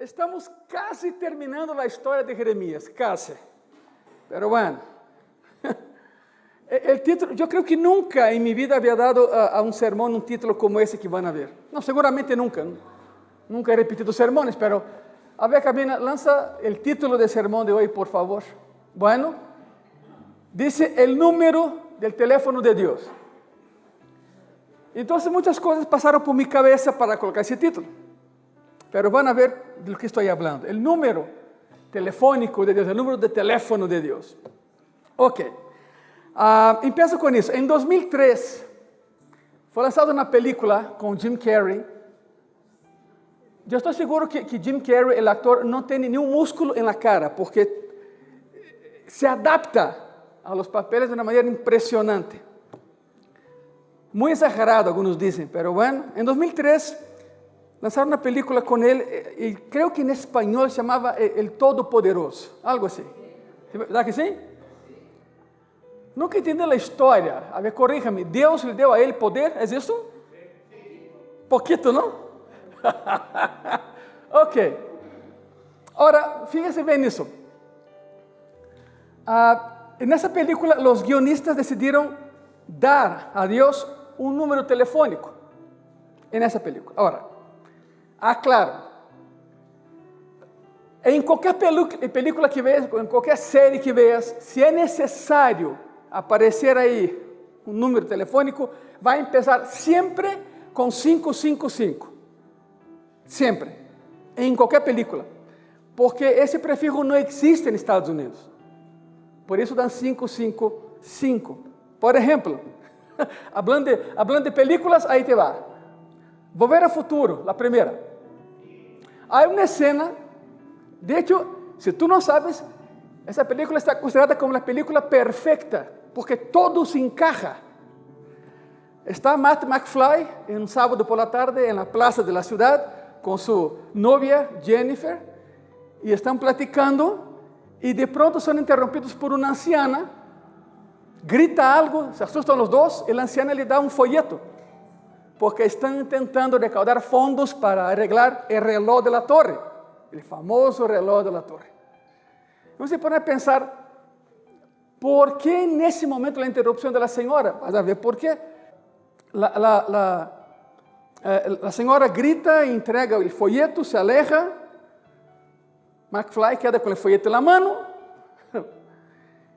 Estamos casi terminando la historia de Jeremías, casi. Pero bueno, el título, yo creo que nunca en mi vida había dado a un sermón un título como ese que van a ver. No, seguramente nunca. Nunca he repetido sermones, pero a ver, Cabina, lanza el título del sermón de hoy, por favor. Bueno, dice el número del teléfono de Dios. Entonces muchas cosas pasaron por mi cabeza para colocar ese título. Pero van a ver de lo que estoy hablando. El número telefónico de Dios, el número de teléfono de Dios. Ok. Empiezo con eso. En 2003 fue lanzada una película con Jim Carrey. Yo estoy seguro que Jim Carrey, el actor, no tiene ni un músculo en la cara porque se adapta a los papeles de una manera impresionante. Muy exagerado, algunos dicen, pero bueno. En 2003 lanzaron una película con él, y creo que en español se llamaba El Todopoderoso, algo así. ¿Verdad que sí? Nunca entendí la historia. A ver, corríjame. ¿Dios le dio a él poder? ¿Es eso? Poquito, ¿no? Ok. Ahora, fíjense bien eso. En esa película los guionistas decidieron dar a Dios un número telefónico. En esa película. Ahora, aclaro. En cualquier película que veas, en cualquier serie que veas, si es necesario aparecer ahí un número telefónico, va a empezar siempre con 555. Siempre. En cualquier película. Porque ese prefijo no existe en Estados Unidos. Por eso dan 555. Por ejemplo, hablando de películas, ahí te va. Volver al Futuro, la primera. Hay una escena, de hecho, si tú no sabes, esa película está considerada como la película perfecta, porque todo se encaja. Está Marty McFly en un sábado por la tarde en la plaza de la ciudad con su novia Jennifer y están platicando y de pronto son interrumpidos por una anciana, grita algo, se asustan los dos y la anciana le da un folleto porque están intentando recaudar fondos para arreglar el reloj de la torre, el famoso reloj de la torre. Uno se pone a pensar, ¿por qué en ese momento la interrupción de la señora? Vas a ver por qué. La señora grita, entrega el folleto, se aleja. McFly queda con el folleto en la mano.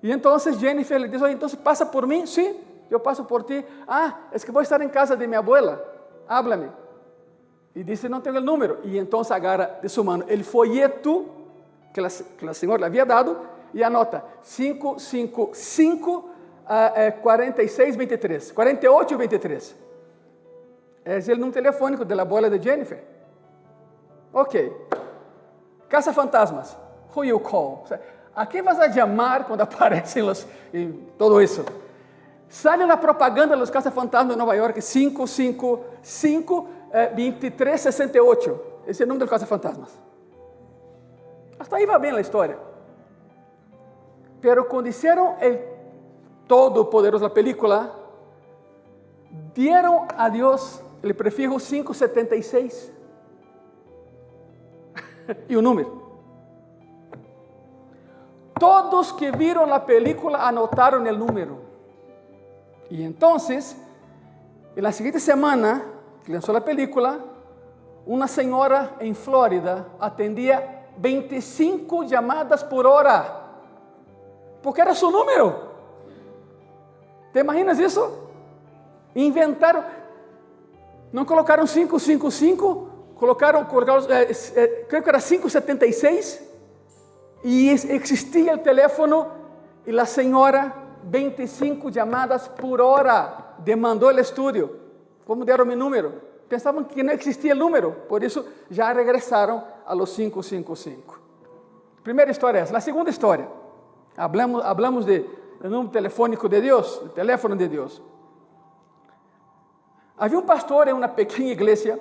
Y entonces Jennifer le dice, oye, entonces pasa por mí. Sí, yo paso por ti. Es que voy a estar en casa de mi abuela. Háblame. Y dice, no tengo el número. Y entonces agarra de su mano el folleto que la señora le había dado y anota 555 4623, 4823. Es el número telefónico de la abuela de Jennifer. Ok. Casa Fantasmas. Who you call? O sea, ¿a qué vas a llamar cuando aparecen todo eso? Sale la propaganda de los cazafantasmas de Nueva York, 555 2368. Ese es el número del cazafantasmas. Hasta ahí va bien la historia. Pero cuando hicieron el Todopoderoso, la película, dieron a Dios el prefijo 576 y un número. Todos que vieron la película anotaron el número. Y entonces, en la siguiente semana que lanzó la película, una señora en Florida atendía 25 llamadas por hora, porque era su número. ¿Te imaginas eso? Inventaron, no colocaron 555, colocaron creo que era 576, y existía el teléfono, y la señora 25 llamadas por hora demandó el estudio. ¿Cómo dieron mi número? Pensaban que no existía el número, por eso ya regresaron a los 555. Primera historia es. La segunda historia, hablamos del número telefónico de Dios, el teléfono de Dios. Había un pastor en una pequeña iglesia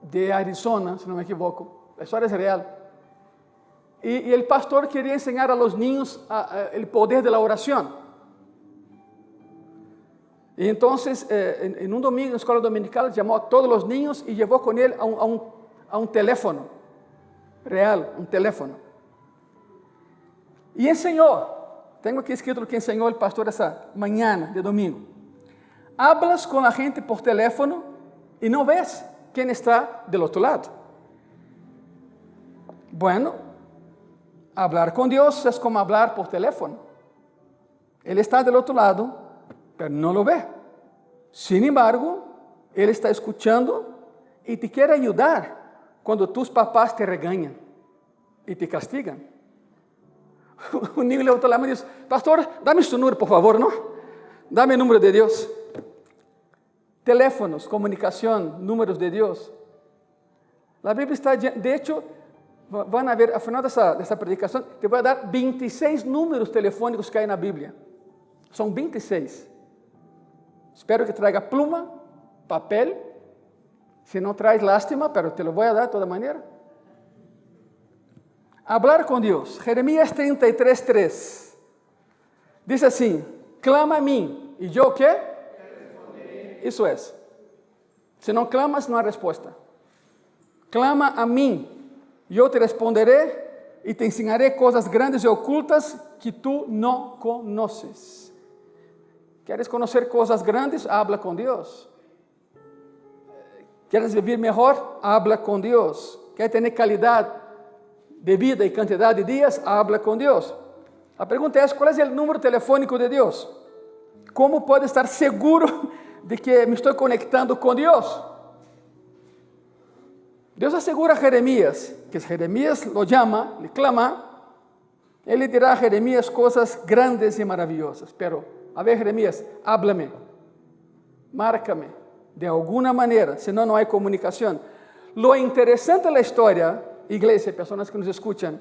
de Arizona, si no me equivoco, la historia es real, y el pastor quería enseñar a los niños el poder de la oración. Y entonces, en un domingo, en la escuela dominical, llamó a todos los niños y llevó con él a un teléfono. real, um teléfono. E ensinou, tenho aqui escrito o que ensinou o pastor essa manhã de domingo. Hablas com a gente por teléfono e não vês quem está do outro lado. Bueno, hablar com Deus é como hablar por teléfono. Ele está do outro lado, mas não lo vê. Sin embargo, Ele está escutando e te quer ajudar quando tus papás te regañam e te castigam. O niño le outro lado e diz: pastor, dame su número, por favor, não? Dame o número de Deus. Teléfonos, comunicação, números de Deus. A Bíblia está, de hecho, vão ver, ao final dessa predicação, te vou dar 26 números telefônicos que há na Bíblia. São 26. Espero que traga pluma, papel. Se não traz, lástima, pero te lo voy a dar de toda maneira. Hablar com Deus. Jeremias 33:3. Diz assim: clama a mim, e eu o quê? Isso é. Se não clamas, não há resposta. Clama a mim, e eu te responderé e te ensinaré coisas grandes e ocultas que tu não conheces. ¿Queres conhecer coisas grandes? Habla com Deus. ¿Queres viver melhor? Habla com Deus. ¿Quer ter qualidade de vida e quantidade de dias? Habla com Deus. A pergunta é: qual é o número telefônico de Deus? Como pode estar seguro de que me estou conectando com Deus? Deus assegura a Jeremias, que Jeremias lo llama, le clama, ele dirá a Jeremias coisas grandes e maravilhosas. Pero, a ver, Jeremias, háblame, márcame, de alguma maneira, senão não há comunicação. Lo interessante da história, igreja, pessoas que nos escutam,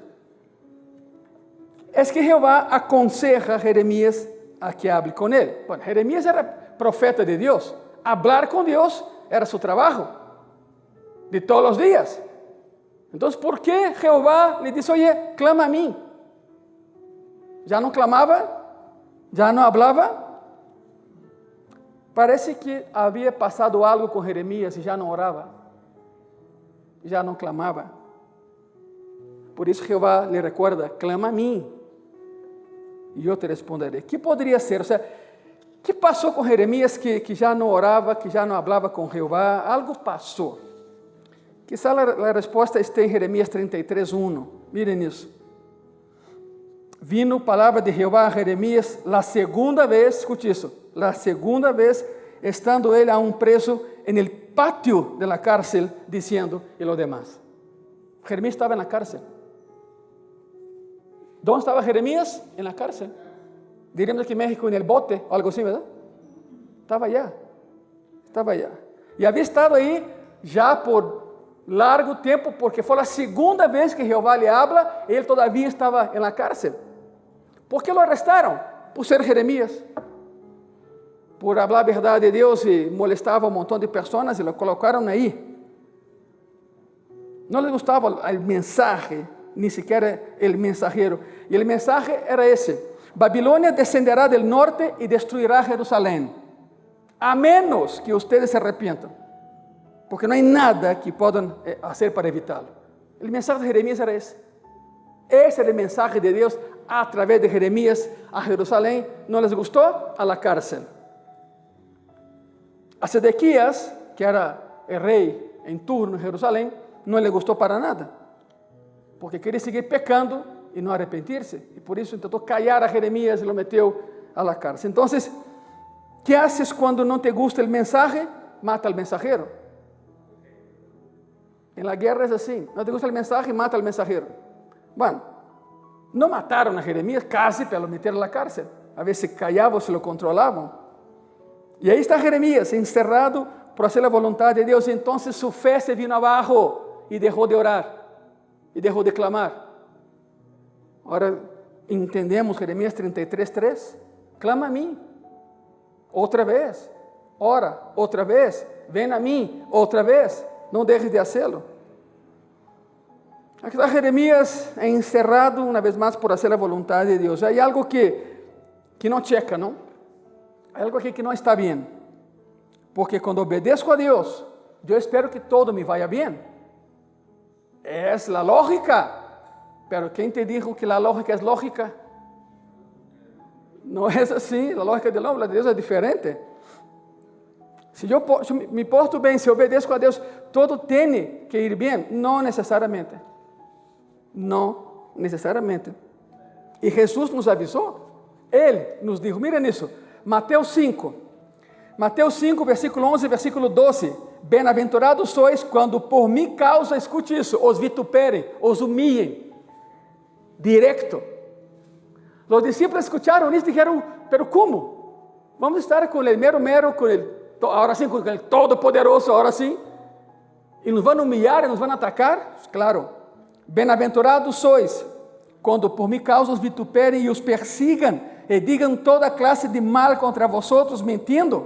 é que Jeová aconseja a Jeremias a que hable com ele. Bueno, Jeremias era profeta de Deus. Hablar com Deus era seu trabalho de todos os dias. Então, por que Jeová lhe disse: oye, clama a mim? Já não clamava? Já não hablava? Parece que havia passado algo com Jeremias e já não orava, já não clamava. Por isso Jeová lhe recuerda: clama a mim e eu te responderei. Que poderia ser? Ou seja, que passou com Jeremias que já não orava, que já não falava com Jeová? Algo passou. Quizá a resposta está em Jeremias 33:1. Miren isso. Vino palavra de Jeová a Jeremias la segunda vez, escute isso, la segunda vez, estando ele aún preso en el patio de la cárcel, diciendo y lo demás. Jeremías estava na cárcel. ¿Dónde estava Jeremías? En la cárcel. Diríamos aqui em México, en el bote, o algo assim, ¿verdad? Estava allá. Estava allá. E havia estado aí já por largo tempo, porque foi a segunda vez que Jeová lhe habla, ele todavia estava na cárcel. ¿Por que lo arrestaram? Por ser Jeremías. Por falar a verdade de Deus e molestava um montão de pessoas e lo colocaram aí. Não lhe gostava o mensagem, nem sequer o mensageiro. E o mensagem era esse: Babilônia descenderá del norte e destruirá Jerusalém, a menos que ustedes se arrepientam, porque não há nada que possam fazer para evitá-lo. O mensagem de Jeremias era esse. Esse era o mensagem de Deus a través de Jeremias a Jerusalém. Não les gostou? A la cárcel. A Sedequias, que era o rei em turno em Jerusalém, não lhe gostou para nada, porque queria seguir pecando e não arrepentir-se, e por isso tentou callar a Jeremias e lo meteu a la cárcel. Então, que haces quando não te gusta o mensagem? Mata al mensajero. En la guerra es assim: não te gusta el mensaje, mata al mensajero. Bueno, não mataram a Jeremias casi para lo meter a la cárcel. A veces se callavam, se lo controlavam. E aí está Jeremias encerrado por fazer a vontade de Deus. E então sua fé se vino abaixo e deixou de orar e deixou de clamar. Agora entendemos Jeremias 33:3. Clama a mim outra vez, ora outra vez, vem a mim outra vez, não deixes de fazê-lo. Aqui está Jeremias encerrado uma vez mais por fazer a vontade de Deus. Há algo que não checa, não? Há algo aqui que não está bem, porque quando obedeço a Deus, eu espero que todo me vaya bem. Es la lógica. Pero ¿quién te dijo que la lógica es lógica? No es así. La lógica del hombre, la de Dios es diferente. Se eu me porto bem, se eu obedeço a Deus, todo tem que ir bem? Não necessariamente. Não necessariamente. E Jesus nos avisou. Ele nos disse, mira nisso, Mateus 5, versículo 11, versículo 12. Bem-aventurados sois quando por minha causa, escute isso, os vituperem, os humilhem. Direto. Os discípulos escutaram isso e disseram, pero como? Vamos estar com ele mero, com ele. Ahora sim, com ele todo-poderoso, ahora sim. E nos vão humilhar, e nos vão atacar? Claro. Bem-aventurados sois, quando por minha causa os vituperem e os persigam, e digam toda classe de mal contra vosotros, mentindo.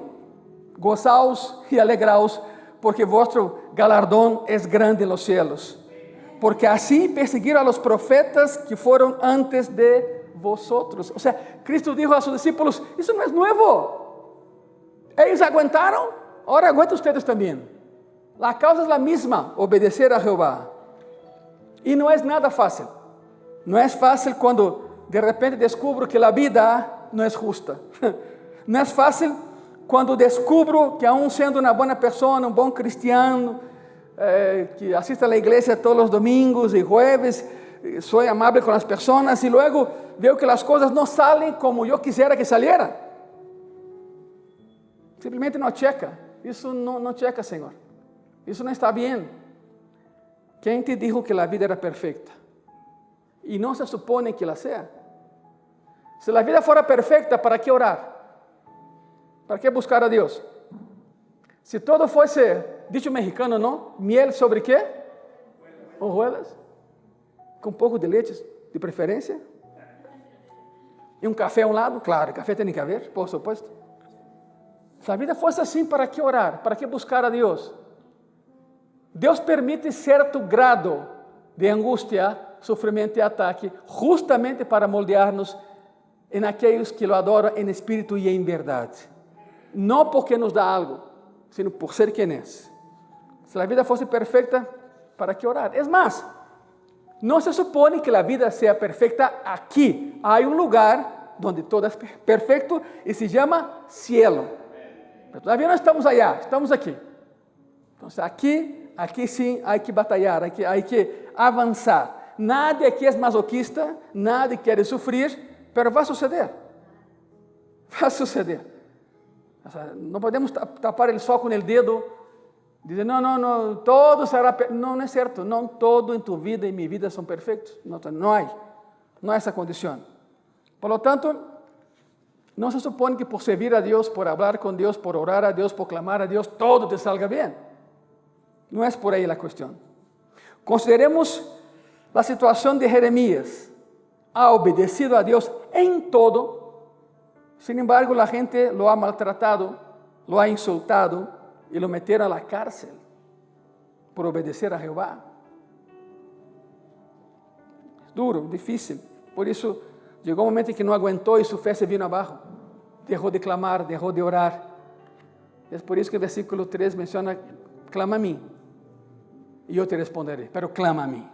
Gozaos e alegraos, porque vosso galardão é grande nos cielos. Porque assim perseguiram a los profetas que foram antes de vosotros. O sea, Cristo dijo a sus discípulos, isso não é novo. Eles aguentaram, agora aguentam ustedes também. A causa é a mesma, obedecer a Jeová. E não é nada fácil. Não é fácil quando de repente descubro que a vida não é justa. Não é fácil quando descubro que aún sendo uma boa pessoa, um bom cristiano, que assiste à igreja todos os domingos e jueves, sou amável com as pessoas e logo veo que as coisas não saem como eu quisera que salieran. Simplesmente não checa. Isso não checa, Senhor. Isso não está bem. Quem te dijo que a vida era perfeita? E não se supone que la sea. Se a vida fora perfeita, ¿para que orar? ¿Para que buscar a Deus? Se todo fosse, dicho mexicano, não? Miel sobre quê? Hojuelas. Com um pouco de leite, de preferência. E um café a um lado? Claro, café tem que haver, por supuesto. Se a vida fosse assim, ¿para que orar? ¿Para que buscar a Deus? Deus permite certo grado de angústia, sofrimento e ataque, justamente para moldear-nos em aqueles que o adoram em espírito e em verdade. Não porque nos dá algo, sino por ser quem é. Se a vida fosse perfeita, ¿para que orar? É mais, não se supone que a vida seja perfeita aqui. Há um lugar onde todo é perfeito e se chama cielo. Mas todavia não estamos allá, estamos aqui. Então, aqui sim, há que batalhar, há que avançar. Nadie aqui é masoquista, nadie quer sofrer, mas vai suceder. Vai suceder. Não podemos tapar o sol com o dedo, dizer, não, todo será perfeito. Não é certo, não todo em tu vida e minha vida são perfeitos. Não há essa condição. Por lo tanto, não se supone que por servir a Deus, por falar com Deus, por orar a Deus, por clamar a Deus, todo te salga bem. Não é por aí a questão. Consideremos a situação de Jeremias. Ha obedecido a Deus em todo. Sin embargo, a gente lo ha maltratado, lo ha insultado e lo metieron a la cárcel por obedecer a Jehová. Duro, difícil. Por isso, chegou um momento em que não aguentou e sua fé se vino abaixo. Deixou de clamar, deixou de orar. É por isso que o versículo 3 menciona, clama a mim e eu te responderei, pero clama a mim.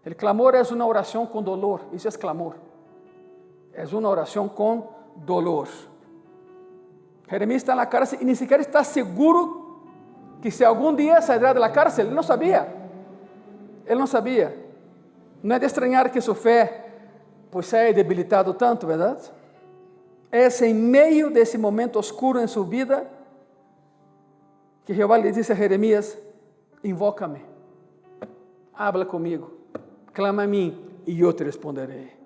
O clamor é uma oração com dolor, isso é clamor. É uma oração com dolor. Jeremias está na cárcel e nem sequer está seguro que se algum dia sairá da cárcel. Ele não sabia. Ele não sabia. Não é de estranhar que sua fé pues se haya debilitado tanto, verdade? É em meio desse momento oscuro em sua vida que Jeová lhe disse a Jeremias, invoca-me, habla comigo, clama a mim e eu te responderei.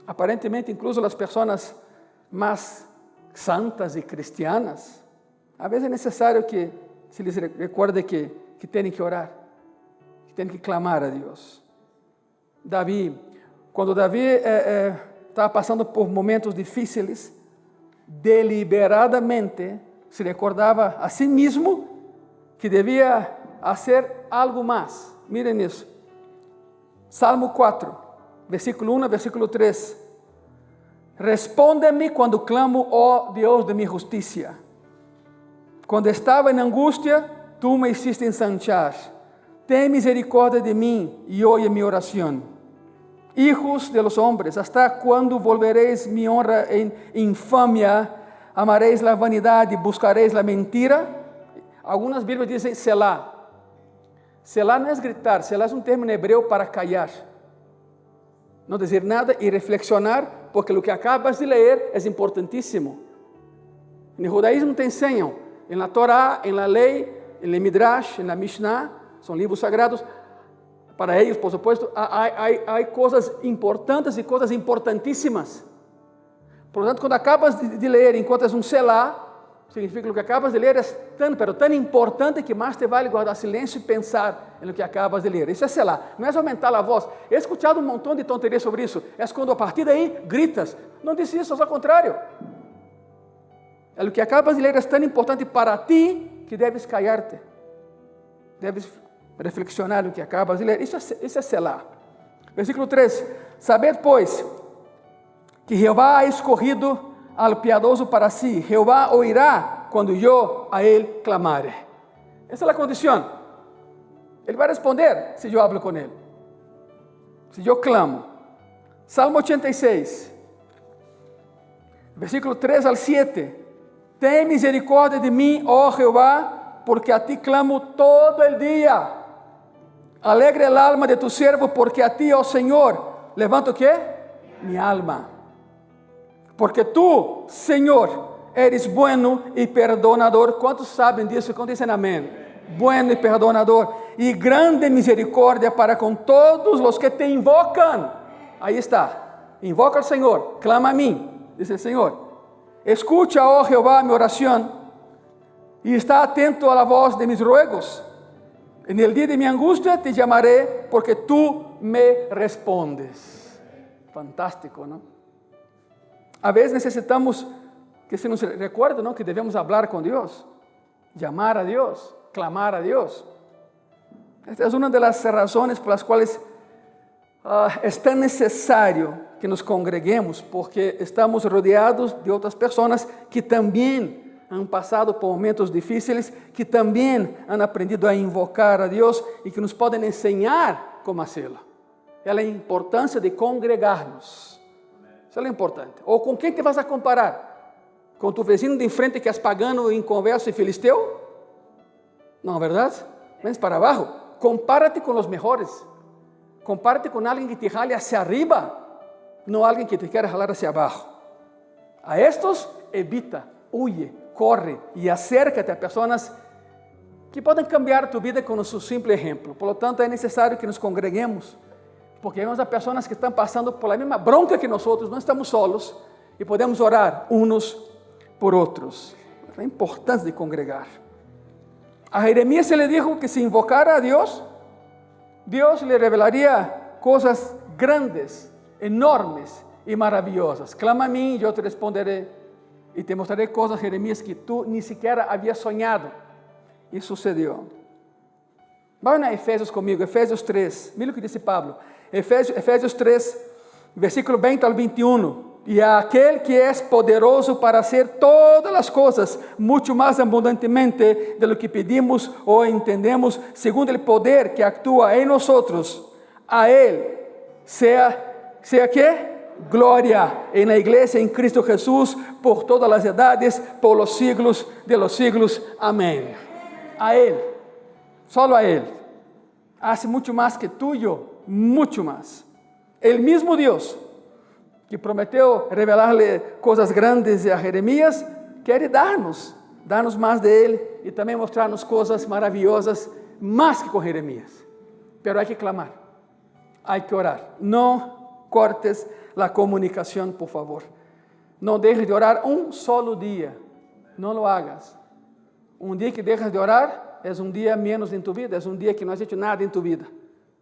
Aparentemente, incluso as pessoas mais santas e cristianas, a vezes é necessário que se lhes recorde que têm que orar, que têm que clamar a Deus. Quando Davi estava passando por momentos difíceis, deliberadamente se recordava a si mesmo que devia fazer algo mais. Miren isso. Salmo 4, versículo 1 a versículo 3. Responde-me quando clamo, ó Deus de minha justiça. Quando estava em angústia, tú me hiciste ensanchar. Ten misericordia de mí y oye mi oración. Hijos de los hombres, ¿hasta cuándo volveréis mi honra en infamia? ¿Amaréis la vanidad y buscaréis la mentira? Algunas Biblias dicen Selah. Selah no es gritar, Selah es un término hebreo para callar. No decir nada y reflexionar, porque lo que acabas de leer es importantísimo. En el judaísmo te enseñan, en la Torah, en la ley, en el Midrash, en la Mishnah, son libros sagrados. Para ellos, por supuesto, hay cosas importantes y cosas importantísimas. Por lo tanto, cuando acabas de leer y encuentras un Selah, significa que lo que acabas de leer es tan importante que más te vale guardar silencio y pensar en lo que acabas de leer. Isso é Selah, não é aumentar a voz. He escuchado um montão de tonterias sobre isso. É quando a partir daí gritas. Não disse isso, ao contrário. É o que acabas de ler é tão importante para ti que deves callar-te. Deves reflexionar no que acabas de ler. Isso é Selah. Versículo 3. Sabed, pois, que Jeová ha escorrido al piadoso para sí. Jehová oirá cuando yo a él clamare. Essa é a condição. Ele vai responder se eu hablo com ele. Se eu clamo. Salmo 86. Versículo 3 al 7. Ten misericórdia de mim, ó Jehová, porque a ti clamo todo el día. Alegre el alma de tu siervo, porque a ti, ó Senhor, levanto o quê? Mi alma. Porque tu, Senhor, eres bueno e perdonador. Quantos sabem disso? Quantos dizem amém? Bueno e perdonador. E grande misericórdia para com todos os que te invocam. Aí está. Invoca ao Senhor. Clama a mim, diz o Senhor. Escucha, ó Jehová, minha oração. E está atento à voz de mis ruegos. En el día de mi angustia te llamaré, porque tú me respondes. Fantástico, ¿no? A veces necesitamos que se nos recuerde, ¿no?, que debemos hablar con Dios, llamar a Dios, clamar a Dios. Esta es una de las razones por las cuales es tan necesario que nos congreguemos, porque estamos rodeados de otras personas que también han pasado por momentos difíciles, que también han aprendido a invocar a Dios y que nos pueden enseñar cómo hacerlo. É a importância de congregarnos. Isso é importante. Ou com quem te vas a comparar? Com tu vizinho de enfrente que és pagano, inconverso e filisteu? Não, verdade? Vens para abaixo. Compárate com os melhores. Compárate com alguém que te jale hacia arriba, não alguém que te quer jalar hacia abaixo. A estos, evita, huye, corre e acércate a pessoas que podem cambiar tu vida com o seu simples exemplo. Por lo tanto, é necessário que nos congreguemos, porque vemos a pessoas que estão passando por a mesma bronca que nós outros, não estamos solos e podemos orar uns por outros. É importante de congregar. A Jeremias se lhe dijo que se invocara a Deus, Deus lhe revelaria coisas grandes, enormes e maravilhosas. Clama a mim e eu te responderé. E te mostraré coisas, Jeremias, que tu ni siquiera havias sonhado. E sucedeu. Vai a Efésios comigo, Efésios 3. Mira o que disse Pablo. Efésios 3, versículo 20 ao 21. E a aquele que é poderoso para hacer todas as coisas, muito mais abundantemente de lo que pedimos ou entendemos, segundo o poder que atua em nós, a Ele sea que glória en la iglesia en Cristo Jesús por todas las edades, por los siglos de los siglos. Amén. A Él, solo a Él, hace mucho más que tú y yo, mucho más. El mismo Dios que prometeu revelarle cosas grandes a Jeremias, quiere darnos más de Él y también mostrarnos cosas maravillosas, más que con Jeremías. Pero hay que clamar, hay que orar. No cortes la comunicación, por favor. No dejes de orar un solo día. No lo hagas. Un día que dejas de orar es un día menos en tu vida, es un día que no has hecho nada en tu vida.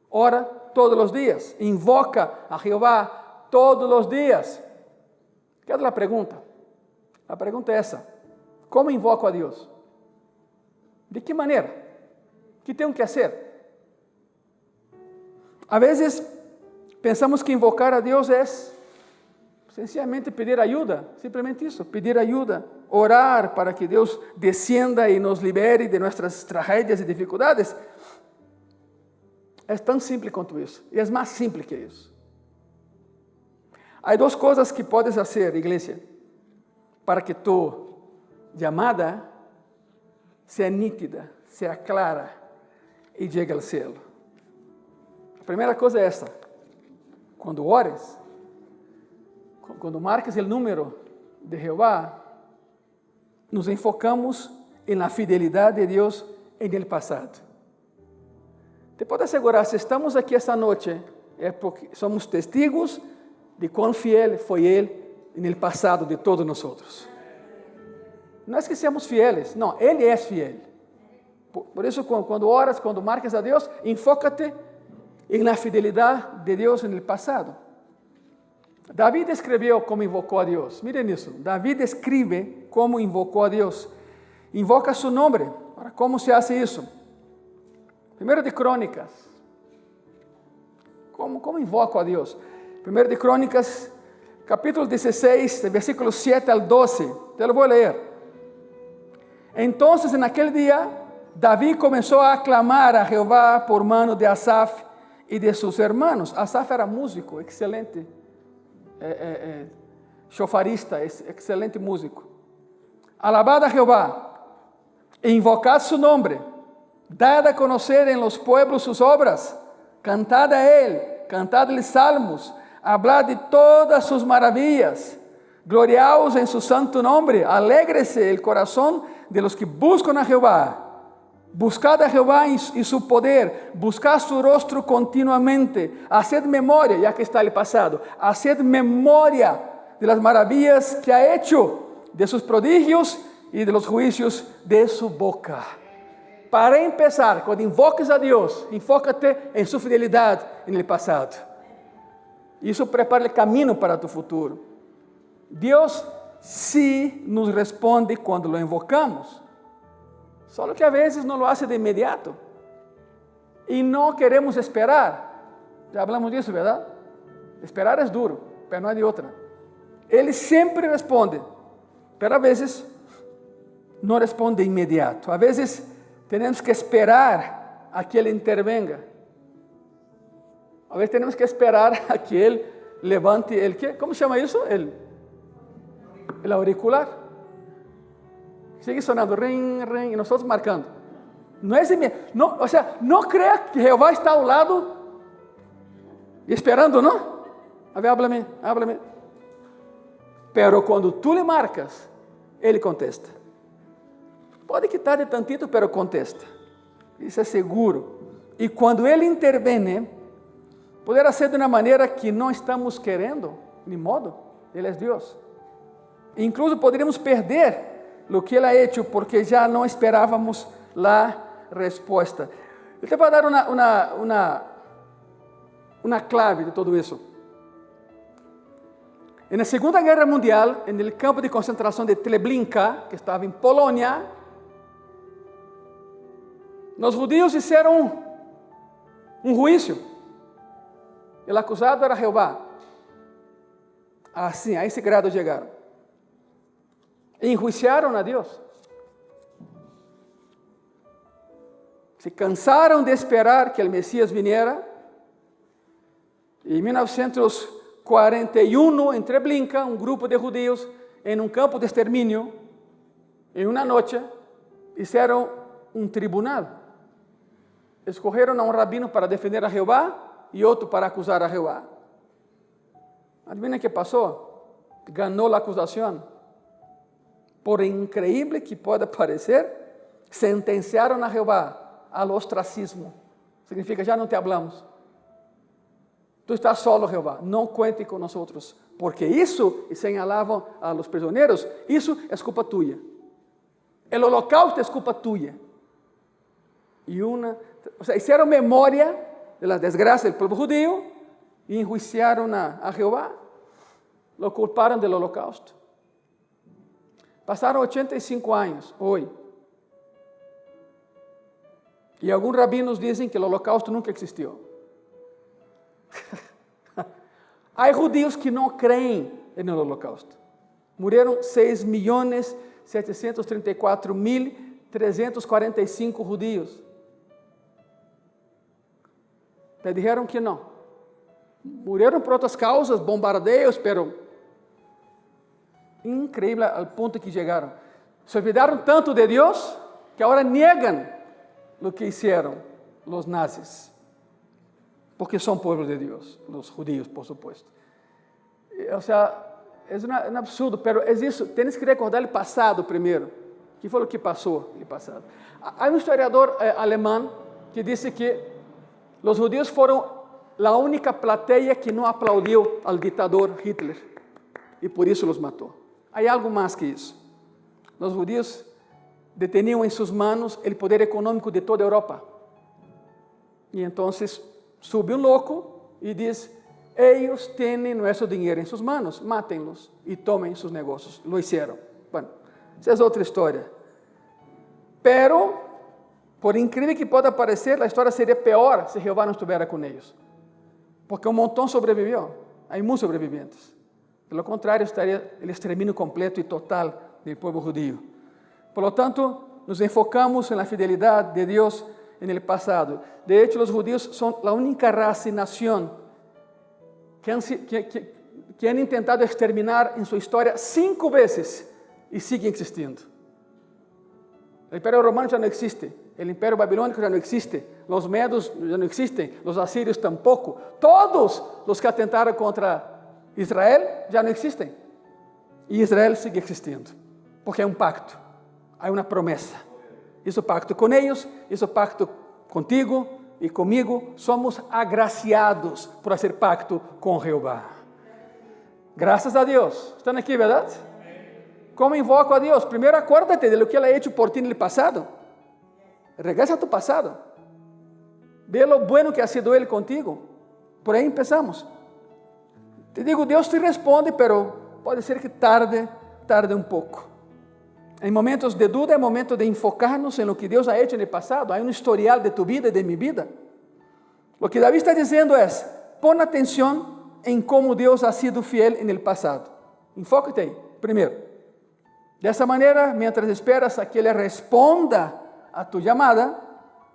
Ora todos los días. Invoca a Jehová todos los días. ¿Qué es la pregunta? La pregunta es esa. ¿Cómo invoco a Dios? ¿De qué manera? ¿Qué tengo que hacer? A veces pensamos que invocar a Deus é sencillamente pedir ajuda, simplesmente isso, pedir ajuda, orar para que Deus descienda y nos libere de nuestras tragedias y dificultades. Es tan simple quanto isso. E é mais simples que isso. Há duas coisas que podes fazer, igreja, para que tu chamada seja nítida, seja clara e chegue ao céu. A primeira coisa é esta. Quando ores, quando marques o número de Jeová, nos enfocamos na fidelidade de Deus no passado. Te posso assegurar, se estamos aqui esta noite, é porque somos testigos de quão fiel foi Ele no passado de todos nós. Não é que seamos fieles, não, Ele é fiel. Por isso, quando oras, quando marques a Deus, enfócate na fidelidade de Deus no passado. Davi escreveu como invocou a Deus. Miren isso. Davi escreve como invocou a Deus. Invoca su nome. Ahora, como se hace isso? Primeiro de Crônicas. Como invoco a Deus? Primeiro de Crônicas, capítulo 16, versículos 7 al 12. Te lo vou ler. Entonces, naquele dia, Davi começou a aclamar a Jeová por mano de Asaf e de seus hermanos. Asaf era músico, excelente. Chofarista, excelente músico. Alabad a Jeová, e invocad su nombre, dad a conocer en los pueblos sus obras, cantad a Él, cantadle salmos, hablad de todas sus maravillas, gloriaos en su santo nombre, alégrese el corazón de los que buscan a Jehová. Buscad a Jehová y su poder, buscad su rostro continuamente, haced memoria, ya que está el pasado, haced memoria de las maravillas que ha hecho, de sus prodigios y de los juicios de su boca. Para empezar, quando invoques a Deus, enfócate em sua fidelidade no passado. Isso prepara o caminho para tu futuro. Deus sim nos responde quando lo invocamos. Só que a vezes não lo hace de imediato. E não queremos esperar. Já hablamos disso, verdade? Esperar é duro, mas não há de outra. Ele sempre responde, mas a vezes não responde de imediato. A vezes temos que esperar a que Ele intervenga. A vezes temos que esperar a que Ele levante el quê? Como chama isso? El auricular. Sigue sonando, ring, ring, e nós estamos marcando. Não é não, ou seja, não creia que Jeová está ao lado esperando, não? A ver, háblame, háblame. Pero quando tu lhe marcas, Ele contesta. Pode que tarde tantito, pero contesta. Isso é seguro. E quando Ele intervene, poderá ser de uma maneira que não estamos querendo, de modo. Ele é Deus. Incluso poderíamos perder o que Ele ha hecho, porque já não esperávamos a resposta. Eu te vou dar uma clave de tudo isso. Na Segunda Guerra Mundial, no campo de concentração de Treblinka, que estava em Polônia, os judeus fizeram juízo. O acusado era Jeová. Assim, a esse grado chegaram. Enjuiciaram a Deus. Se cansaram de esperar que o Messias viniera. Em 1941, em Treblinka, um grupo de judeus, em um campo de extermínio, em uma noite, fizeram um tribunal. Escolheram a um rabino para defender a Jeová e outro para acusar a Jeová. Adivina o que passou? Ganhou a acusação. Por increíble que pode parecer, sentenciaram a Jeová ao ostracismo. Significa, já não te hablamos. Tu estás solo, Jeová, não cuente com nós outros. Porque isso, e señalavam a los prisioneiros, isso é culpa tuya. O holocausto é culpa tuya. E hicieron memória de las desgracias del pueblo judío e enjuiciaron a Jeová. Lo culparam del holocausto. Passaram 85 anos, hoje. E alguns rabinos dizem que o holocausto nunca existiu. Há judeus que não creem no holocausto. Morreram 6 milhões 734.345 judíos. Le dijeron que no. Murieron por otras causas, bombardeos, pero increíble al punto que llegaron. Se olvidaron tanto de Dios que ahora niegan lo que hicieron los nazis. Porque son pueblo de Dios, los judíos, por supuesto. O sea, es un absurdo, pero es eso. Tienes que recordar el pasado primero. ¿Qué fue lo que pasó en el pasado? Hay un historiador alemán que dice que los judíos fueron la única platea que no aplaudió al dictador Hitler. Y por eso los mató. Hay algo más que eso. Los judíos detenían en sus manos el poder económico de toda Europa. Y entonces sube un loco y dice, ellos tienen nuestro dinero en sus manos, mátenlos y tomen sus negocios. Lo hicieron. Bueno, esa es otra historia. Pero, por incrível que pueda parecer, la historia sería peor si Jehová no estuviera con ellos. Porque un montón sobrevivió. Hay muchos sobrevivientes. De lo contrario, estaría el exterminio completo y total del pueblo judío. Por lo tanto, nos enfocamos en la fidelidad de Dios en el pasado. De hecho, los judíos son la única raza y nación que han intentado exterminar en su historia 5 veces y siguen existiendo. El imperio romano ya no existe, el imperio babilónico ya no existe, los medos ya no existen, los asirios tampoco. Todos los que atentaron contra Israel ya no existen. Y Israel sigue existiendo, porque hay un pacto, hay una promesa. Hizo pacto con ellos, hizo pacto contigo y conmigo. Somos agraciados por hacer pacto con Jehová. Gracias a Dios. ¿Están aquí, verdad? ¿Cómo invoco a Dios? Primero acuérdate de lo que Él ha hecho por ti en el pasado. Regresa a tu pasado. Ve lo bueno que ha sido Él contigo. Por ahí empezamos. Te digo, Dios te responde, pero puede ser que tarde un poco. Hay momentos de duda, hay momentos de enfocarnos en lo que Dios ha hecho en el pasado. Hay un historial de tu vida y de mi vida. Lo que David está diciendo es, pon atención en cómo Dios ha sido fiel en el pasado. Enfócate ahí, primero. De esa manera, mientras esperas a que Él responda a tu llamada,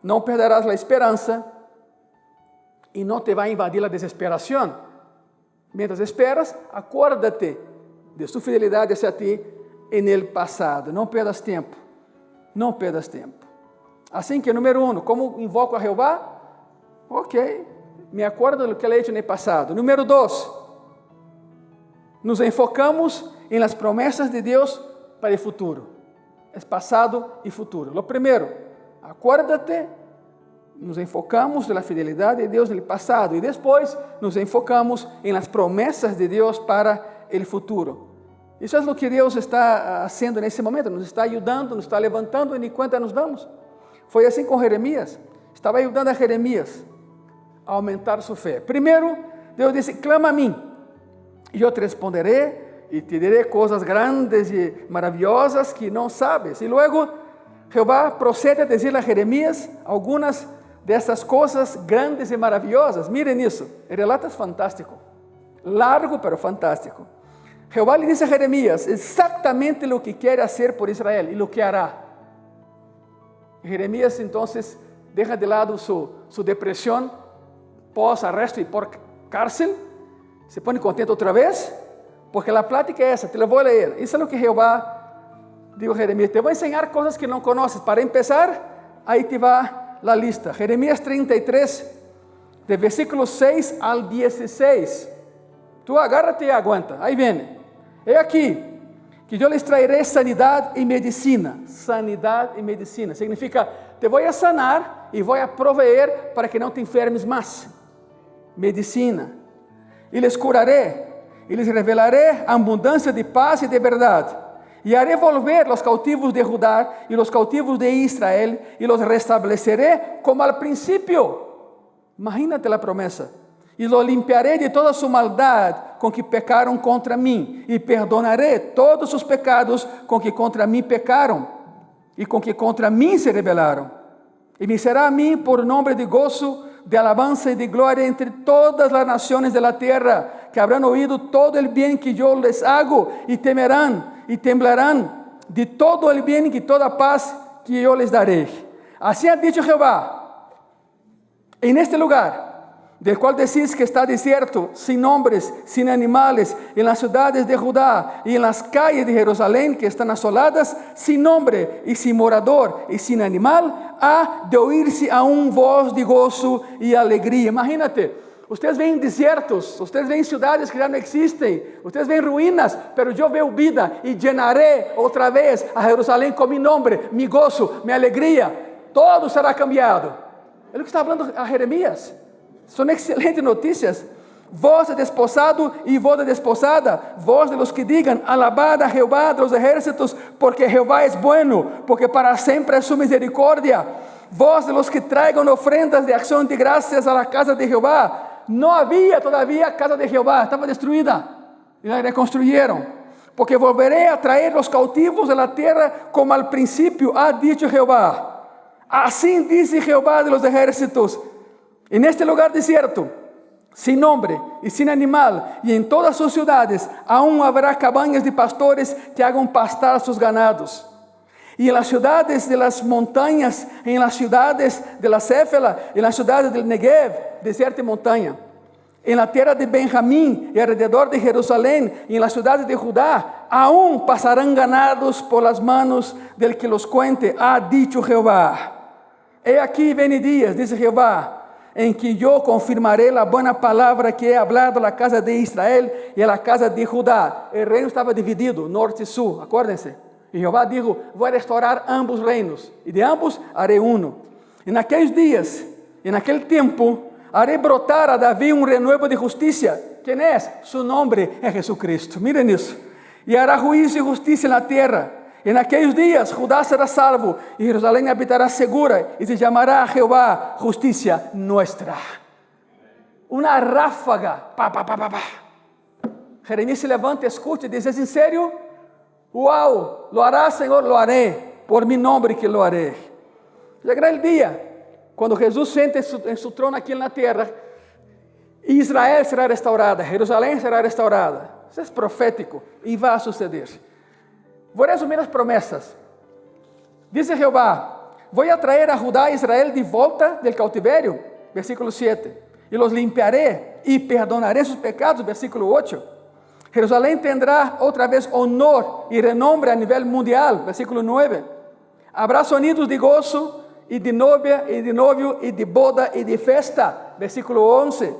no perderás la esperanza y no te va a invadir la desesperación. Mientras esperas, acuérdate de su fidelidad hacia ti en el pasado. No pierdas tiempo. No pierdas tiempo. Así que, número 1, ¿cómo invoco a Jehová? Ok, me acuerdo de lo que Él ha hecho en el pasado. Número 2, nos enfocamos en las promesas de Dios para el futuro. Es pasado y futuro. Lo primero, acuérdate, nos enfocamos en la fidelidad de Dios en el pasado y después nos enfocamos en las promesas de Dios para el futuro. Eso es lo que Dios está haciendo en ese momento, nos está ayudando, nos está levantando y ni cuenta nos damos. Fue así con Jeremías, estaba ayudando a Jeremías a aumentar su fe. Primero, Dios dice, clama a mí y yo te responderé y te diré cosas grandes y maravillosas que no sabes. Y luego Jehová procede a decirle a Jeremías algunas de estas cosas grandes y maravillosas. Miren eso, el relato es fantástico, largo pero fantástico. Jehová le dice a Jeremías exactamente lo que quiere hacer por Israel y lo que hará. Jeremías entonces deja de lado su depresión pós arresto y por cárcel, se pone contento otra vez, porque la plática es esa, te la voy a leer. Eso es lo que Jehová dijo a Jeremías, te voy a enseñar cosas que no conoces. Para empezar, ahí te va la lista. Jeremías 33, de versículos 6 al 16. Tú agárrate y aguanta, ahí viene. He aquí que yo les traeré sanidad y medicina. Sanidad y medicina significa, te voy a sanar y voy a proveer para que no te enfermes más. Medicina. Y les curaré y les revelaré abundancia de paz y de verdad. Y haré volver los cautivos de Judá y los cautivos de Israel y los restableceré como al principio. Imagínate la promesa. Y lo limpiaré de toda su maldad con que pecaron contra mí, y perdonaré todos sus pecados con que contra mí pecaron, y con que contra mí se rebelaron. Y me será a mí por nombre de gozo, de alabanza y de gloria entre todas las naciones de la tierra, que habrán oído todo el bien que yo les hago, y temerán y temblarán de todo el bien y toda paz que yo les daré. Así ha dicho Jehová, en este lugar, del cual decís que está desierto, sin hombres, sin animales, en las ciudades de Judá y en las calles de Jerusalén que están asoladas, sin hombre y sin morador y sin animal, ha de oírse aún voz de gozo y alegría. Imagínate, ustedes ven desiertos, ustedes ven ciudades que ya no existen, ustedes ven ruínas, pero yo veo vida y llenaré otra vez a Jerusalén con mi nombre, mi gozo, mi alegría. Todo será cambiado. Es lo que está hablando a Jeremías. Son excelentes noticias. Voz de desposado y voz de desposada, voz de los que digan, alabad a Jehová de los ejércitos, porque Jehová es bueno, porque para siempre es su misericordia. Voz de los que traigan ofrendas de acción de gracias a la casa de Jehová. No había todavía casa de Jehová, estaba destruida, y la reconstruyeron. Porque volveré a traer los cautivos de la tierra como al principio, ha dicho Jehová. Así dice Jehová de los ejércitos. En este lugar desierto, sin hombre y sin animal, y en todas sus ciudades, aún habrá cabañas de pastores que hagan pastar sus ganados. Y en las ciudades de las montañas, en las ciudades de la Céfala, en las ciudades del Negev, desierto y montaña, en la tierra de Benjamín y alrededor de Jerusalén, y en las ciudades de Judá, aún pasarán ganados por las manos del que los cuente, ha dicho Jehová. He aquí viene días, dice Jehová, en que yo confirmaré la buena palabra que he hablado a la casa de Israel y a la casa de Judá. El reino estaba dividido, norte y sur, acuérdense. Y Jehová dijo, voy a restaurar ambos reinos, y de ambos haré uno. En aquellos días, en aquel tiempo, haré brotar a David un renuevo de justicia. ¿Quién es? Su nombre es Jesucristo. Miren eso. Y hará juicio y justicia en la tierra. En aquellos días Judá será salvo y Jerusalén habitará segura y se llamará a Jehová justicia nuestra. Una ráfaga. Jeremías se levanta, escucha y dice, ¿es en serio? ¡Wow! ¿Lo hará, Señor? Lo haré. Por mi nombre que lo haré. Llegará el día cuando Jesús siente en su trono aquí en la tierra. Israel será restaurada, Jerusalén será restaurada. Eso es profético y va a suceder. Voy a resumir las promesas. Dice Jehová, voy a traer a Judá e Israel de volta del cautiverio, versículo 7, y los limpiaré y perdonaré sus pecados, versículo 8. Jerusalén tendrá otra vez honor y renombre a nivel mundial, versículo 9. Habrá sonidos de gozo y de novia y de novio y de boda y de festa, versículo 11.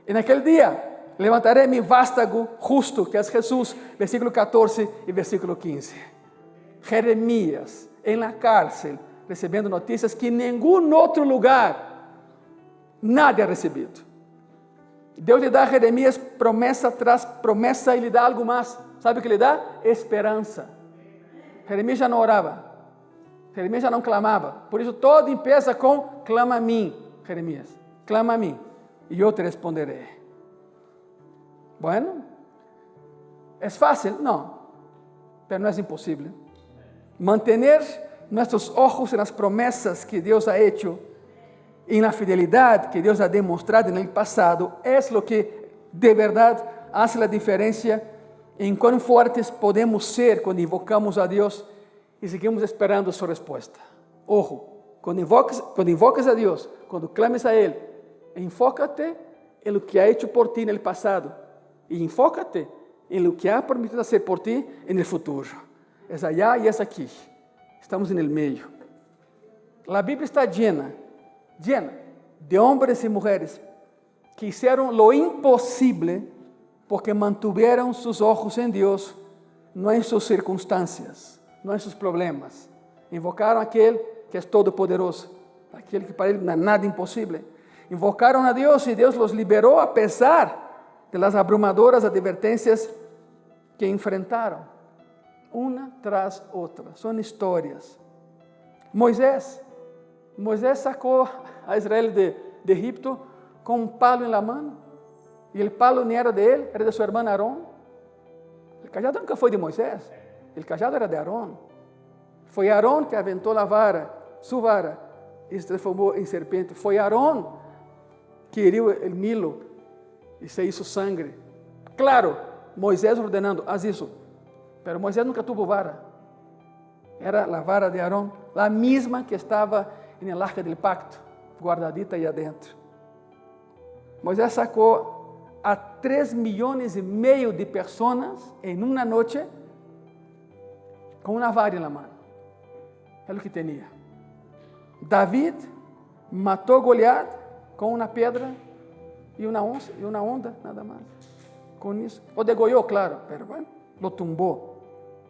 En aquel día levantaré mi vástago justo, que es Jesús, versículo 14 y versículo 15. Jeremías en la cárcel, recibiendo noticias que en ningún otro lugar nadie ha recibido. Deus le dá a Jeremías promessa tras promessa e lhe dá algo mais. Sabe o que lhe dá? Esperança. Jeremías já não orava. Jeremías já não clamava. Por isso todo empieza com clama a mim, Jeremías. Clama a mim e eu te responderé. Bueno, ¿es fácil? No, pero no es imposible. Mantener nuestros ojos en las promesas que Dios ha hecho, en la fidelidad que Dios ha demostrado en el pasado, es lo que de verdad hace la diferencia en cuán fuertes podemos ser cuando invocamos a Dios y seguimos esperando su respuesta. Ojo, cuando invocas a Dios, cuando clames a Él, enfócate en lo que ha hecho por ti en el pasado. Y enfócate en lo que ha prometido hacer por ti en el futuro. Es allá y es aquí. Estamos en el medio. La Biblia está llena de hombres y mujeres que hicieron lo imposible porque mantuvieron sus ojos en Dios, no en sus circunstancias, no en sus problemas. Invocaron a aquel que es todopoderoso, aquel que para él no hay nada imposible. Invocaron a Dios y Dios los liberó a pesar de las abrumadoras advertencias que enfrentaron, una tras otra. Son historias. Moisés sacó a Israel de Egipto con un palo en la mano, y el palo ni era de él, era de su hermano Aarón. El cajado nunca fue de Moisés, el cajado era de Aarón. Fue Aarón que aventó la vara, su vara, y se transformó en serpiente. Fue Aarón que hirió el Nilo y se hizo sangre. Claro, Moisés ordenando, haz eso. Pero Moisés nunca tuvo vara. Era a vara de Aarón, a mesma que estava no arca do pacto, guardadita aí adentro. Moisés sacou a 3,5 milhões de pessoas em uma noite com uma vara na mão. É o que tinha. David matou Goliat com uma pedra e uma onda, nada mais. Com isso, o degollou, claro, pero bueno, lo tumbou.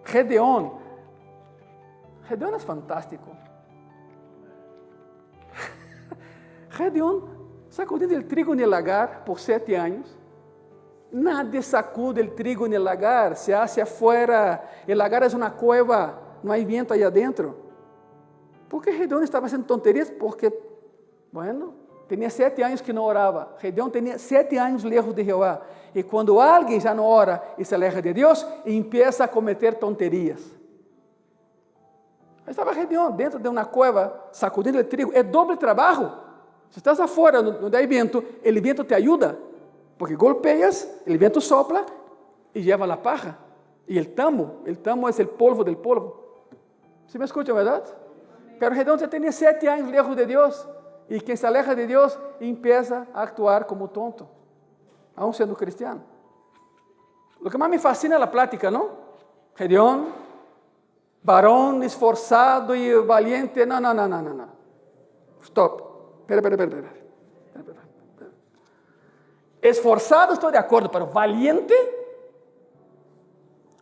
Gedeón é fantástico. Gedeón sacudindo o trigo no lagar por 7 anos. Nadie sacude o trigo no lagar, se hace afuera. O lagar é uma cueva, não há vento aí adentro. ¿Por que Gedeón estava fazendo tonterias? Porque, bueno, tinha 7 anos que não orava. Gedeón tinha 7 anos lejos de Jeová. E quando alguém já não ora e se aleja de Deus, empieza a cometer tonterias. Estava Gedeón dentro de uma cueva, sacudindo o trigo. É doble trabalho. Se estás afuera, não dá vento, o vento te ajuda. Porque golpeas, o vento sopla e leva a paja. E o tamo é o polvo del polvo. ¿Sí me escuchan, verdade? Pero Gedeón já tinha 7 anos lejos de Deus. E quem se aleja de Deus, empieza a actuar como tonto, aún sendo cristiano. O que mais me fascina é a plática, não? Gedeón, varón esforçado e valiente. Não. Stop. Espera. Esforçado, estou de acordo, pero valiente.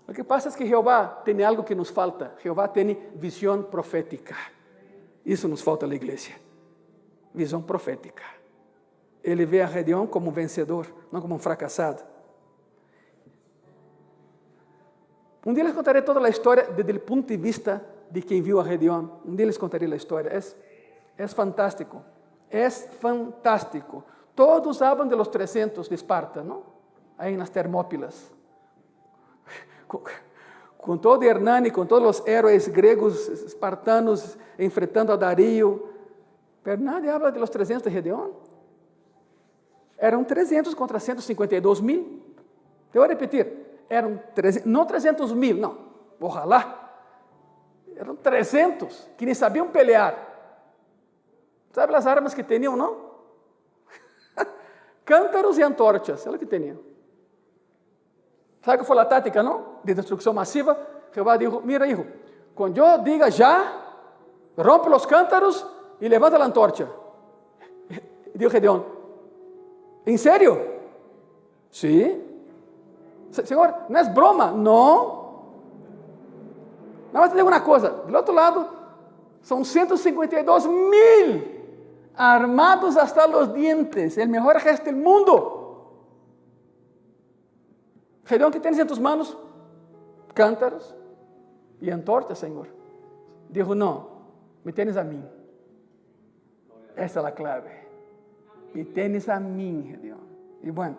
O que passa é que Jeová tem algo que nos falta. Jeová tem visão profética. Isso nos falta na igreja. Visão profética. Ele vê a Gedeón como um vencedor, não como um fracassado. Um dia les contarei toda a história desde o ponto de vista de quem viu a Gedeón. Um dia les contarei a história. É fantástico. É fantástico. Todos hablam de los 300 de Esparta, não? Aí nas Termópilas. Com todo Hernani, com todos os heróis gregos, espartanos, enfrentando a Dario. Pero nadie habla de los 300 de Gedeón. Eram 300 contra 152.000. Te vou repetir. Eram 300, não 300.000, não. Ojalá. Eram 300 que nem sabiam pelear. Sabe as armas que tinham, não? Cântaros e antorchas, é o que tinham. Sabe qual foi a tática, não? De destruição massiva. Jeová disse: mira, hijo, quando eu diga já, rompe os cântaros e levanta a antorcha. E disse Gedeón: ¿en serio? Sí. Senhor, não é broma? Não. Nada mais te digo uma coisa. Do outro lado, são 152.000 armados hasta los dientes, o melhor ejército do mundo. Gedeón, que tens em tus manos? Cântaros e antorchas, Senhor. Dijo: não, me tienes a mim. Essa é a clave. Me tienes a mim, Gedeón. E bueno,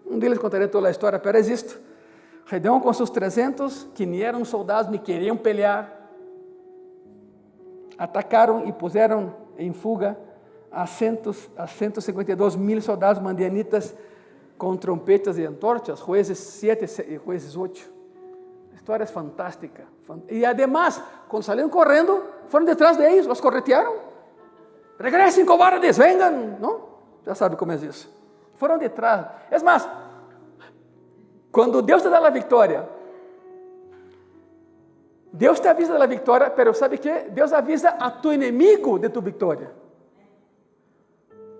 um dia les contarei toda a história, pero é isto. Gedeón com seus 300, que nem eram soldados, nem queriam pelear, atacaram e puseram em fuga a 152.000 soldados madianitas com trompetas e antorchas, Jueces 7 e Jueces 8. A história é fantástica. E además, quando saíram correndo, foram detrás de eles, os corretearam. Regressem, cobardes, vengan, não? Já sabe como é isso. Foram detrás. É mais, quando Deus te dá a vitória, Deus te avisa da vitória, pero sabe que Deus avisa a tu inimigo de tu vitória.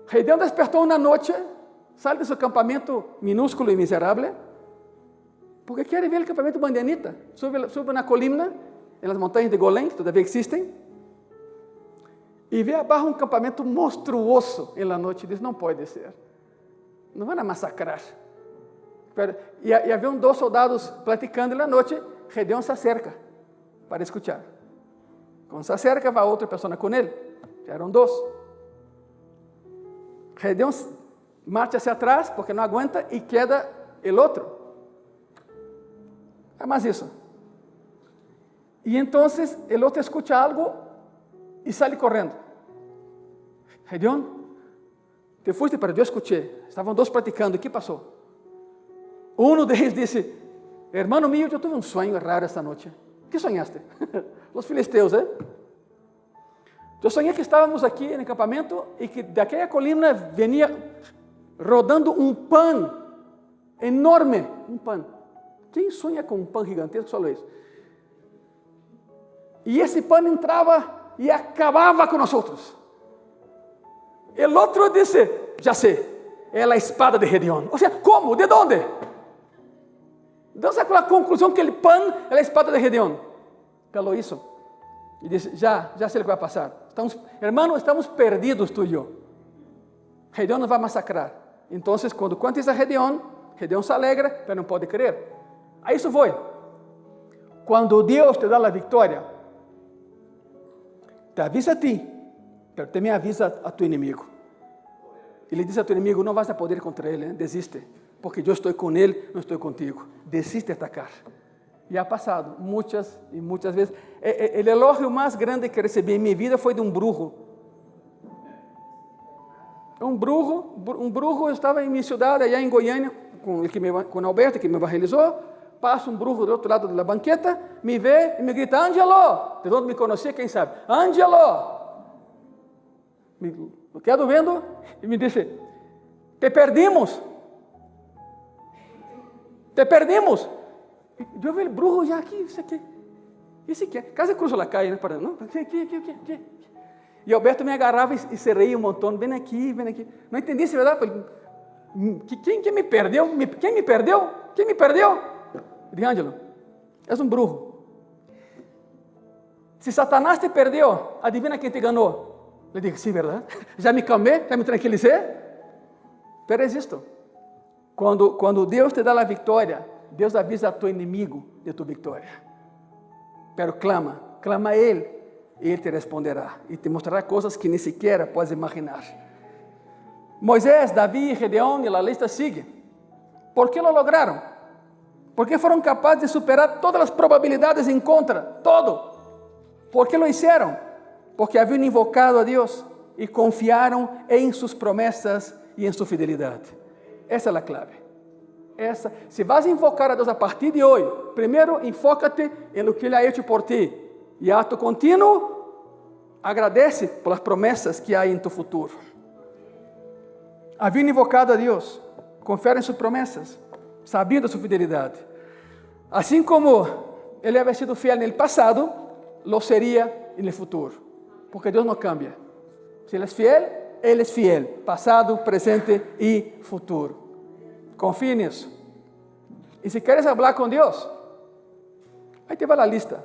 Gedeón despertou uma noite, sai de seu campamento minúsculo e miserável, porque quer ver o campamento madianita. Sube na colina, nas montanhas de Golém, que todavia existem, e vê abaixo um campamento monstruoso na noite. Diz: não pode ser, não vão massacrar. E havia 2 soldados platicando na noite. Gedeón se acerca para escuchar. Quando se acerca, vai outra pessoa com ele. Já eram 2. Gedeón marcha hacia atrás porque não aguenta e queda o outro. É mais isso. E então o outro escuta algo e sai correndo. Gedeón, te fuiste, pero eu escutei. Estavam 2 praticando. O que passou? Um deles disse: hermano mío, eu tive um sonho raro esta noite. ¿Qué soñaste? Los filisteos, ¿eh? Yo soñé que estávamos aqui no acampamento e que daquela colina venía rodando um pan enorme, um pan. Quem sonha com um pan gigantesco? Só isso. E esse pan entrava e acabava com nós outros. El outro disse, já sei, é a espada de Gedeón. Ou seja, como? De onde? Então sacou a conclusão que o pan é a espada de Gedeón. Falou isso. E disse, já sei o que vai passar. Hermano, estamos perdidos tu e eu. Gedeón nos vai massacrar. Então, quando conta isso a Gedeón se alegra, mas não pode crer. A isso foi. Quando Deus te dá a vitória, te avisa a ti, mas também avisa a tu inimigo. Ele diz a tu inimigo, não vas a poder contra ele, desiste, porque eu estou com ele, não estou contigo. Desiste de atacar. E ha passado muitas e muitas vezes. O elogio mais grande que recebi em minha vida foi de um brujo. Um brujo, eu estava em minha cidade, allá em Goiânia, com Alberto, que me evangelizou. Passa um brujo do outro lado da banqueta, me vê e me grita, Ângelo! De onde me conhecia, quem sabe? Ângelo! Me quedo vendo e me disse, te perdimos. Te perdimos. Eu vi o brujo já aqui, isso aqui. Esse aqui, quase cruzo a calle, né? Para, não, aqui. E Alberto me agarrava e se reía um montão, vem aqui. Não entendi se é verdade. Quem me perdeu? Quem me perdeu? Eu disse, Ângelo, és um brujo. Se Satanás te perdeu, adivina quem te ganhou. Eu disse, sim, verdade. Já me calmei, já me tranquilizei. Pero é isto. Quando Deus te dá a vitória, Deus avisa a tu inimigo de tu vitória. Pero clama a Ele, e Ele te responderá e te mostrará coisas que nem sequer podes imaginar. Moisés, Davi, Gedeón, e a lista sigue. ¿Por que lo lograram? Porque foram capazes de superar todas as probabilidades em contra, todo. ¿Por que lo hicieron? Porque haviam invocado a Deus e confiaram em suas promessas e em sua fidelidade. Essa é a clave. Se vas a invocar a Deus a partir de hoje, primeiro enfócate em lo que Ele ha hecho por ti. E ato contínuo, agradece por as promessas que há em tu futuro. Haviam invocado a Deus, confiaram em suas promessas, sabiam da sua fidelidade. Assim como Ele havia sido fiel no passado, lo seria no futuro. Porque Deus não cambia. Se Ele é fiel, passado, presente e futuro. Confie nisso. E se queres falar com Deus, aí te vai a lista.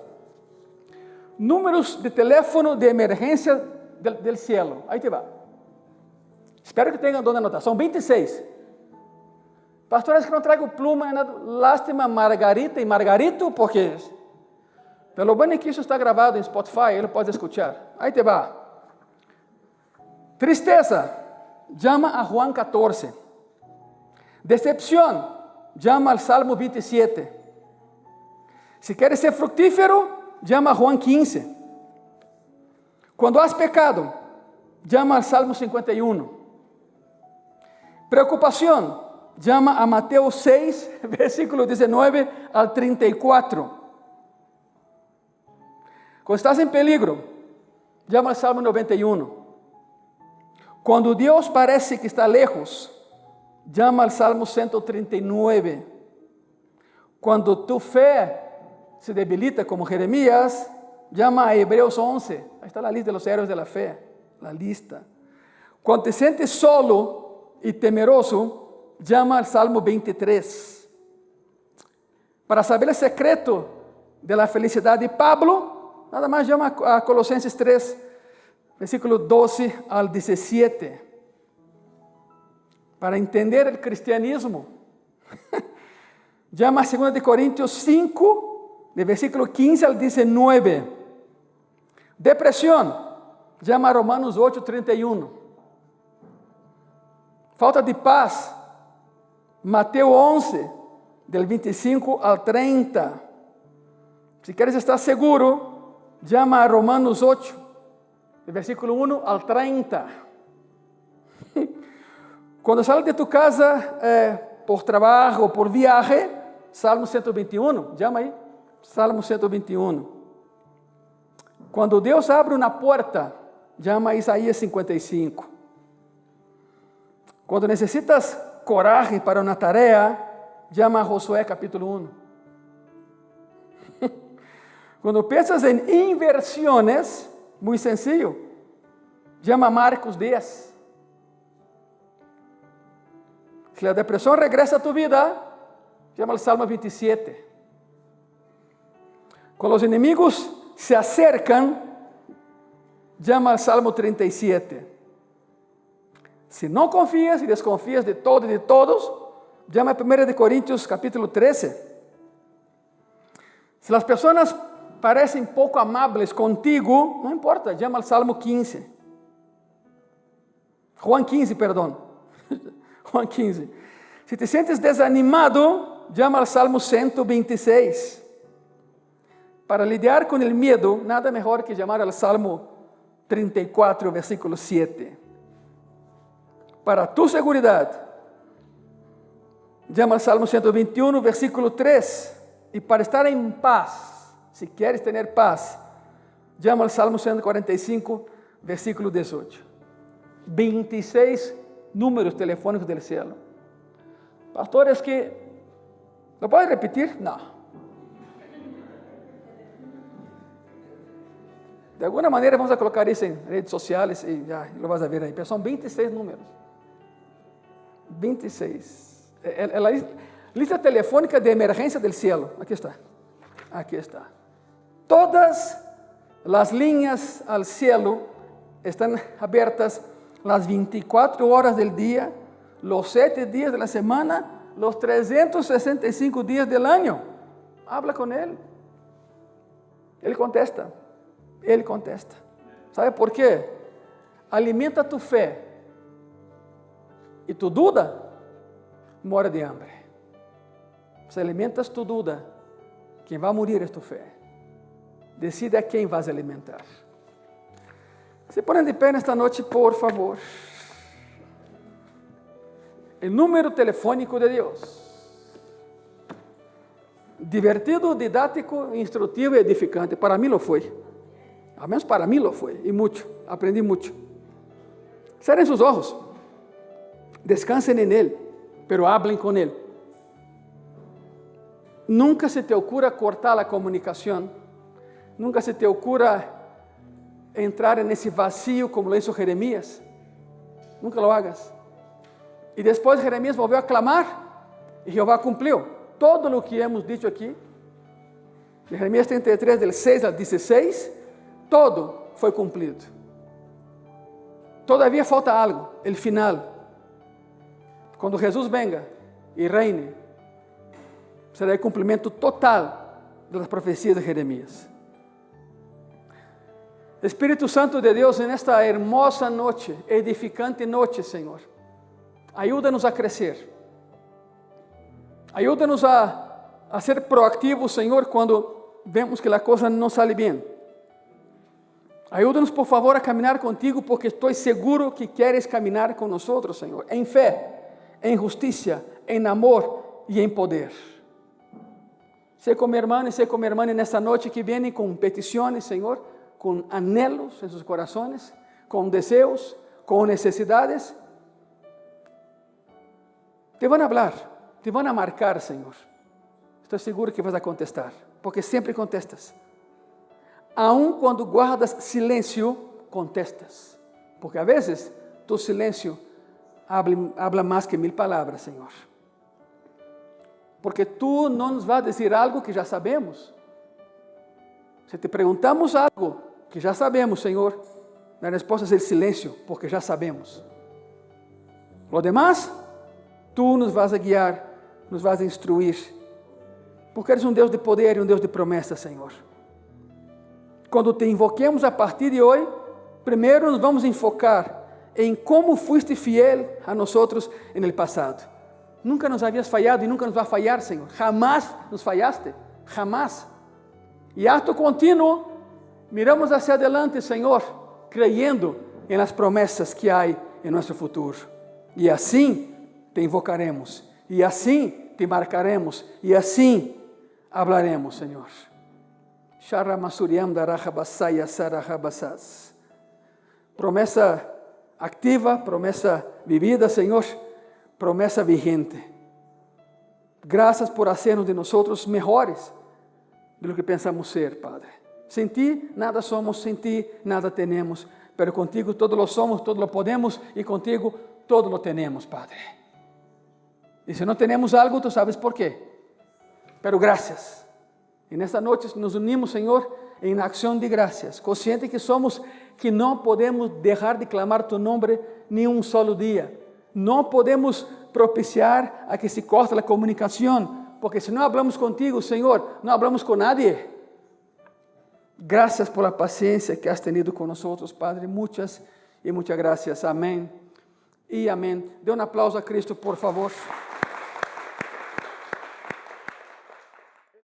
Números de telefone de emergência do cielo. Aí te vai. Espero que tenham donde anotar. São 26. Pastores que não trago pluma, lástima Margarita e Margarito, porque pelo bem que isso está gravado em Spotify, ele pode escutar. Aí te vai. Tristeza, llama a Juan 14. Decepción, llama al Salmo 27. Si quieres ser fructífero, llama a Juan 15. Cuando has pecado, llama al Salmo 51. Preocupación, llama a Mateo 6, versículo 19 al 34. Cuando estás en peligro, llama al Salmo 91. Cuando Dios parece que está lejos, llama al Salmo 139. Cuando tu fe se debilita como Jeremías, llama a Hebreos 11. Ahí está la lista de los héroes de la fe. La lista. Cuando te sientes solo y temeroso, llama al Salmo 23. Para saber el secreto de la felicidad de Pablo, nada más llama a Colosenses 3, versículo 12 al 17. Para entender o cristianismo, llama a 2 Coríntios 5, de versículo 15 al 19. Depresión, llama a Romanos 8, 31. Falta de paz, Mateo 11, del 25 al 30. Si quieres estar seguro, llama a Romanos 8, de versículo 1 al 30. Quando sales de tu casa por trabalho ou por viaje, Salmo 121, llama aí. Salmo 121. Quando Deus abre uma porta, chama Isaías 55. Quando necessitas coragem para uma tarefa, chama Josué capítulo 1. Quando pensas em inversões, muito sencillo, chama Marcos 10. Se a depressão regresa a tu vida, chama o Salmo 27. Quando os inimigos se acercam, chama o Salmo 37. Se não confias e desconfias de todo e de todos, chama 1 Coríntios capítulo 13. Se as pessoas parecem pouco amáveis contigo, não importa, chama o Salmo 15. Juan 15, perdão. Juan 15. Se te sentes desanimado, chama o Salmo 126. Para lidiar com o medo, nada melhor que chamar ao Salmo 34, versículo 7. Para tu seguridade, chama o Salmo 121, versículo 3. E para estar em paz, se queres ter paz, chama o Salmo 145, versículo 18. 26 números telefônicos do céu. Pastores, que ¿lo pode repetir? Não. De alguma maneira vamos a colocar isso em redes sociais e já lo vas a ver aí. Pero são 26 números. 26. A lista telefônica de emergência do céu. Aqui está. Aqui está. Todas as linhas ao céu estão abertas las 24 horas del día, los 7 días de la semana, los 365 días del año. Habla con Él. Él contesta. Él contesta. ¿Sabe por qué? Alimenta tu fe. Y tu duda muere de hambre. Si alimentas tu duda, quien va a morir es tu fe. Decide a quem vas a alimentar. Se ponem de pé nesta noite, por favor. O número telefônico de Deus. Divertido, didático, instrutivo e edificante. Para mim lo foi. Ao menos para mim lo foi. E muito. Aprendi muito. Cerrem seus olhos. Descansem em Ele. Pero hablem com Ele. Nunca se te ocurra cortar a comunicação. Nunca se te ocurra entrar nesse vazio como lo hizo Jeremias. Nunca lo hagas. E depois Jeremias volvió a clamar e Jeová cumpriu todo o que hemos dicho aqui. De Jeremias 33, del 6 al 16, todo foi cumprido. Todavía falta algo, el final. Quando Jesus venga e reine, será o cumprimento total das profecias de Jeremias. Espírito Santo de Deus, nesta hermosa noite, edificante noite, Senhor, ajuda-nos a crescer. Ajuda-nos a ser proativos, Senhor, quando vemos que a coisa não sai bem. Ajuda-nos, por favor, a caminhar contigo, porque estou seguro que queres caminhar com nós, Senhor, em fé, em justiça, em amor e em poder. Sei como irmão e sei como irmã nesta noite que vêm com petições, Senhor, com anhelos em seus corações, com desejos, com necessidades. Te vão falar, te vão marcar, Senhor. Estou seguro que vas a contestar, porque sempre contestas. Aun quando guardas silêncio, contestas. Porque a vezes tu silêncio habla mais que 1000 palavras, Senhor. Porque tu não nos vas a dizer algo que já sabemos. Se te perguntamos algo que já sabemos, Senhor, a resposta é o silêncio, porque já sabemos. Lo demás, tu nos vas a guiar, nos vas a instruir, porque eres um Deus de poder e um Deus de promessa, Senhor. Quando te invoquemos a partir de hoje, primeiro nos vamos enfocar em como fuiste fiel a nós no passado. Nunca nos havias falhado e nunca nos vai falhar, Senhor. Jamás nos fallaste, jamás. E acto contínuo, miramos hacia adelante, Senhor, creyendo em las promessas que há em nosso futuro. E assim te invocaremos, e assim te marcaremos, e assim hablaremos, Senhor. Promessa activa, promessa vivida, Senhor, promessa vigente. Graças por hacernos de nós melhores de lo que pensamos ser, Padre. Sem Ti nada somos, sem Ti nada tenemos, pero contigo todo lo somos, todo lo podemos e contigo todo lo tenemos, Padre. E se não tenemos algo, Tu sabes por quê. Pero graças. E nesta noite nos unimos, Senhor, em acção de graças, consciente que não podemos deixar de clamar Tu nome nem um solo dia. Não podemos propiciar a que se corte a comunicação, porque se não hablamos contigo, Senhor, não hablamos com nadie. Gracias por la paciencia que has tenido con nosotros, Padre. Muchas y muchas gracias. Amén y amén. Dê um aplauso a Cristo, por favor.